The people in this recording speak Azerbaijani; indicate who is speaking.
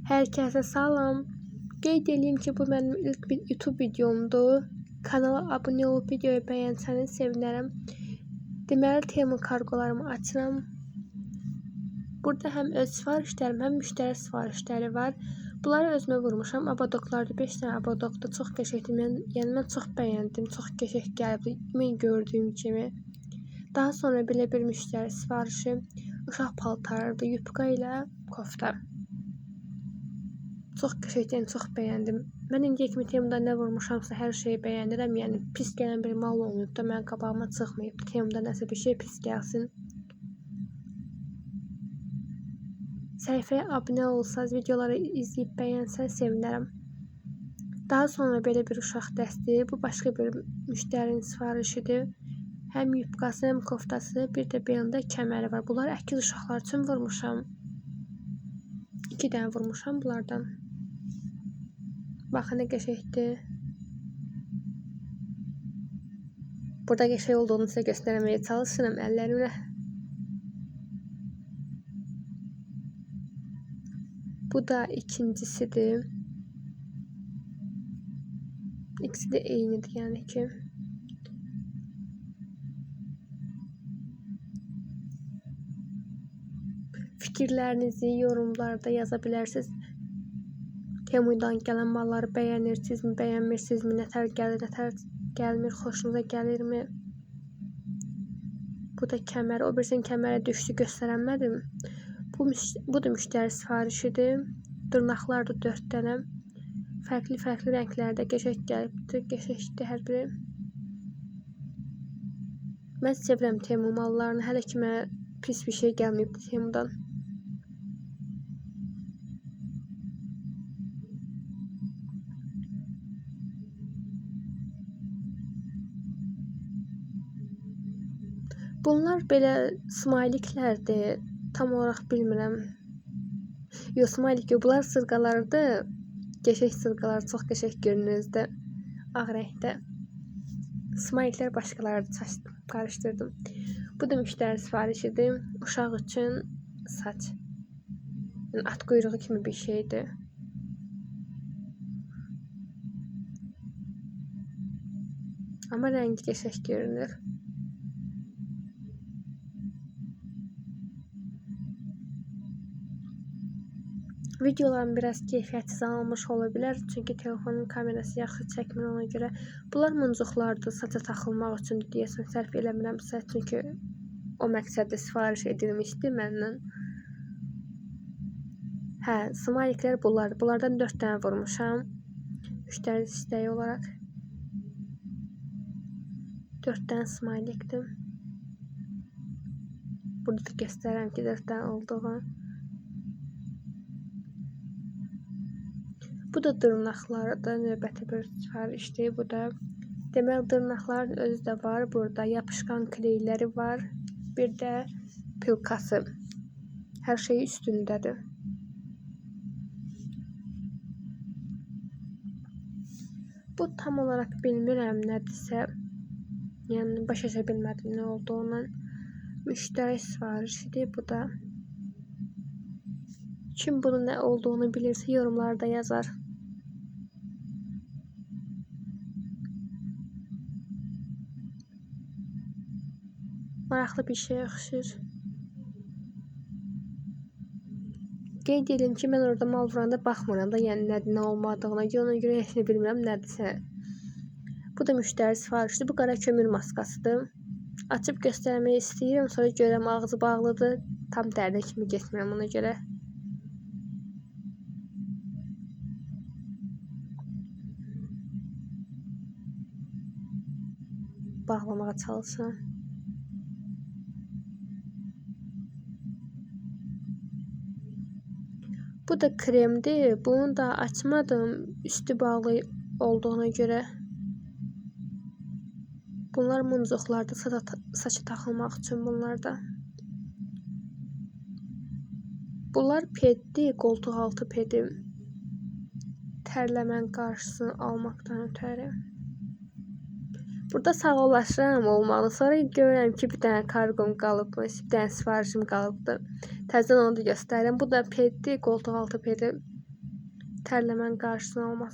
Speaker 1: Herkese salam. Qeyd edeyim ki, bu mənim ilk YouTube videomdur. Kanala abunə olub videoyu bəyənsəniz sevinərəm. Deməli, Temu kargolarımı açıram. Burada həm öz sifarişlərim, həm müştəri sifarişləri var. Bunları özümə vurmuşam. Abadoklarda 5 dənə abadokda çox qəşəngdir. Yəni mən çox bəyəndim. Çox qəşəng gəldi. Mən gördüyüm kimi. Daha sonra belə bir müştəri sifarişi uşaq paltarıdır, yupka ilə kofta. Çox qəşəngdir, çox bəyəndim. Mən indiyə kimi Temuda nə vurmuşamsa hər şeyi bəyənirəm. Yəni pis gələn bir mal olmayıb da mənim qabağıma çıxmayıb. Temuda nəsə bir şey pis gəlsin. Səhifəyə abunə olsanız, videoları izləyib bəyənsəniz sevinərəm. Daha sonra belə bir uşaq dəsti. Bu başqa bir müştərinin sifarişidir. Həm yupkası, həm koftası, bir də belində kəməri var. Bunları əkiz uşaqlar üçün vurmuşam. 2 dənə vurmuşam bunlardan. Baxın nə qəşəngdir. Burada qəşəng olduğunu sizə göstərməyə çalışıram əllərimlə. Bu da ikincisidir. İkisi də eynidir, yəni ki. Fikirlərinizi yorumlarda yaza bilərsiniz. Temudan gələn malları bəyənirsinizmi, bəyənmirsinizmi, nətər gəlir, nətər gəlmir, xoşunuza gəlirmi? Bu da kəmər, o birisinin kəmərə düşdü, göstərənmədim. Bu da müştəri sifarişidir. Dırnaqlar da 4 dənə. Fərqli rənglərdə qəşəng gəlibdir, qəşəngdir hər biri. Mən sevirəm Temu mallarını, hələ ki mənə pis bir şey gəlməyibdir Temudan. Bunlar belə smayliklərdir. Tam olaraq bilmirəm. Yox, smaylik yox. Bunlar sırqalardır. Qəşəng sırqalar, çox qəşəng görünürdü. Ağ rəngdə. Smayliklər başqalarıdır. Qarışdırdım. Bu da müştəri sifarişidir. Uşaq üçün saç. Yəni, at quyruğu kimi bir şeydir. Amma rəngi qəşəng görünür. Videolarım biraz keyfiyyətsiz alınmış ola bilər. Çünki telefonun kamerası yaxşı çəkmir ona görə. Bunlar muncuqlardır, saça taxılmaq üçün deyəsən sərf eləmirəmsə. Çünki o məqsəddə sifariş edilmişdi məndən. Hə, smayliklər bunlardır. Bunlardan 4 dənə vurmuşam. Müştəri istəyi olaraq. 4 dənə smaylikdir. Burada da göstərəm ki 4 dənə olduğu. Bu da dırnaqlardır, növbəti bir sifarişdir. Bu da deməli dırnaqların özü də var. Burada yapışqan kleyləri var. Bir də pilkası. Hər şey üstündədir. Bu tam olaraq bilmirəm nədirsə. Yəni başa düşə bilmədim nə olduğunu. Müştəri sifarişidir bu da. Kim bunun nə olduğunu bilirsə yorumlarda yazar. Maraqlı bir şey oxşur. Qeyd edim ki, mən orada mal vuranda baxmıram da, yəni nədir, nə olmadığına görə, ona görə heç nə bilmirəm nədirsə. Bu da müştəri sifarişidir. Bu qara kömür maskasıdır. Açıb göstərmək istəyirəm, sonra görəm ağzı bağlıdır. Tam dərdə kimi getmirəm ona görə. Bağlamağa çalışıram. Bu da kremdir. Bunu da açmadım. Üstü bağlı olduğuna görə. Bunlar muncuqlardır. Saça taxılmaq üçün bunlarda. Bunlar peddir. Qoltuq altı pedi. Tərləmən qarşısını almaqdan ötəri. Burada sağollaşıram olmalı. Sonra görürəm ki, bir dənə karqom qalıbmış, bir dənə sifarişim qalıbdır. Təzədən onu da göstərirəm. Bu da peddir, qoltuq altı pedi. tərləmənin qarşısının alınması